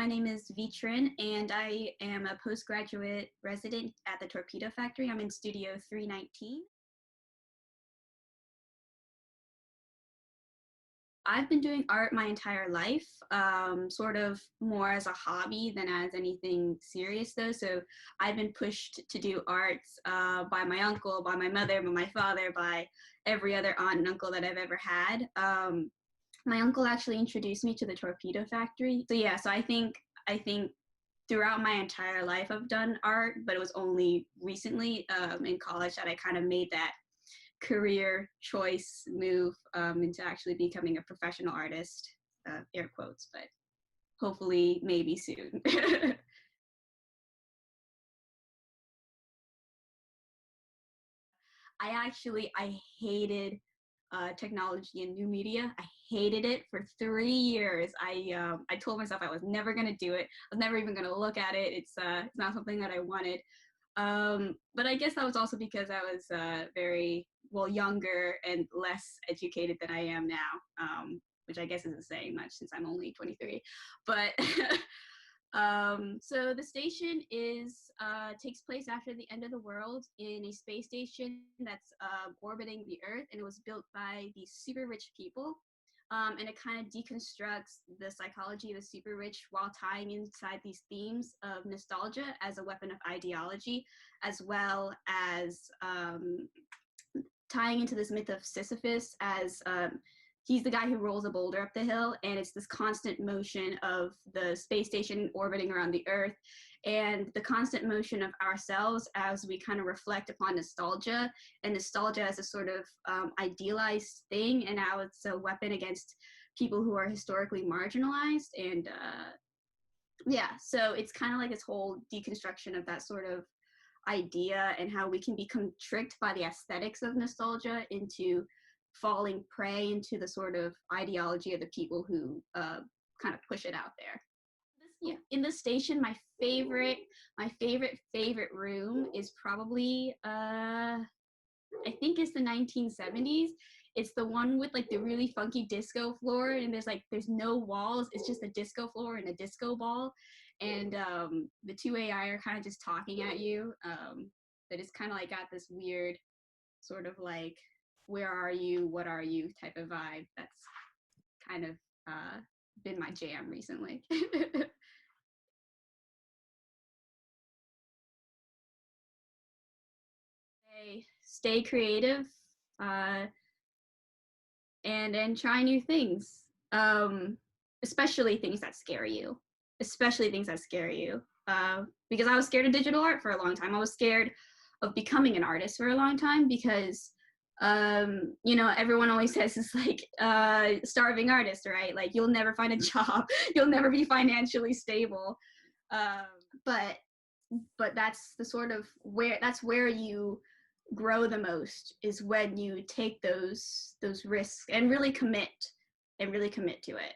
my name is Vi Trinh, and I am a postgraduate resident at the Torpedo Factory. I'm in Studio 319. I've been doing art my entire life, sort of more as a hobby than as anything serious though. So I've been pushed to do arts by my uncle, by my mother, by my father, by every other aunt and uncle that I've ever had. My uncle actually introduced me to the Torpedo Factory. So yeah, so I think throughout my entire life I've done art, but it was only recently in college that I kind of made that career choice move into actually becoming a professional artist, air quotes, but hopefully maybe soon. I hated technology and new media. I hated it for 3 years. I told myself I was never gonna do it. I was never even gonna look at it. It's not something that I wanted. But I guess that was also because I was very younger and less educated than I am now, which I guess isn't saying much since I'm only 23. But so the station takes place after the end of the world in a space station that's orbiting the Earth, and it was built by these super rich people. And it kind of deconstructs the psychology of the super rich while tying inside these themes of nostalgia as a weapon of ideology, as well as tying into this myth of Sisyphus as he's the guy who rolls a boulder up the hill, and it's this constant motion of the space station orbiting around the Earth and the constant motion of ourselves as we kind of reflect upon nostalgia, and nostalgia as a sort of idealized thing, and how it's a weapon against people who are historically marginalized. And yeah, so it's kind of like this whole deconstruction of that sort of idea and how we can become tricked by the aesthetics of nostalgia into falling prey into the sort of ideology of the people who kind of push it out there. Yeah, in the station, my favorite room is probably I think it's the 1970s. It's the one with like the really funky disco floor, and there's no walls. It's just a disco floor and a disco ball, and the two AI are kind of just talking at you. But it's kind of like got this weird sort of like, where are you, what are you type of vibe. That's kind of been my jam recently. Stay creative, and try new things, especially things that scare you, because I was scared of digital art for a long time. I was scared of becoming an artist for a long time because everyone always says it's like starving artist, right? Like, you'll never find a job, you'll never be financially stable. But that's the sort of where you grow the most, is when you take those risks and really commit to it.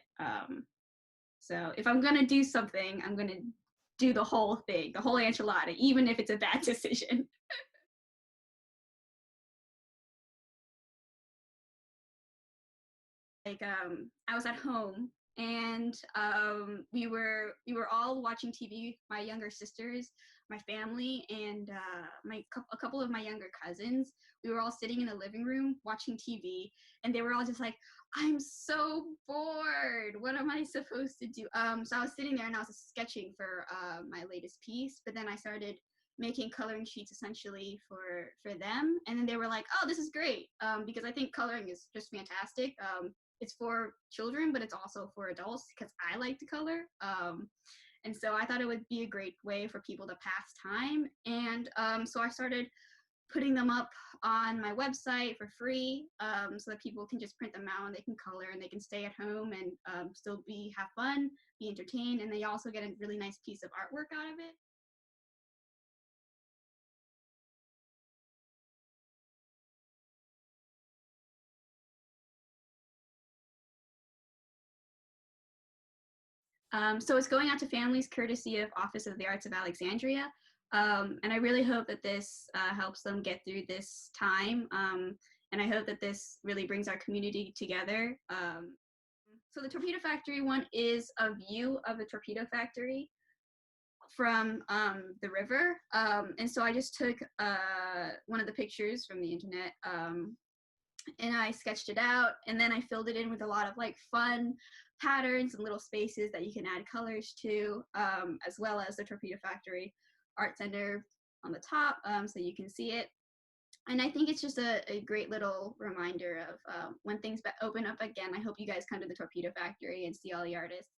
So if I'm gonna do something, I'm gonna do the whole thing, the whole enchilada, even if it's a bad decision. Like, I was at home, and we were all watching TV. My younger sisters, my family, and a couple of my younger cousins. We were all sitting in the living room watching TV, and they were all just like, "I'm so bored. What am I supposed to do?" So I was sitting there and I was sketching for my latest piece, but then I started making coloring sheets essentially for them, and then they were like, "Oh, this is great," because I think coloring is just fantastic. It's for children, but it's also for adults because I like to color. And so I thought it would be a great way for people to pass time. And so I started putting them up on my website for free, so that people can just print them out and they can color and they can stay at home and still have fun, be entertained, and they also get a really nice piece of artwork out of it. So it's going out to families courtesy of Office of the Arts of Alexandria. And I really hope that this helps them get through this time. And I hope that this really brings our community together. So the Torpedo Factory one is a view of the Torpedo Factory from the river. And so I just took one of the pictures from the internet, and I sketched it out, and then I filled it in with a lot of like fun patterns and little spaces that you can add colors to, as well as the Torpedo Factory Art Center on the top, so you can see it. And I think it's just a great little reminder of when things open up again. I hope you guys come to the Torpedo Factory and see all the artists.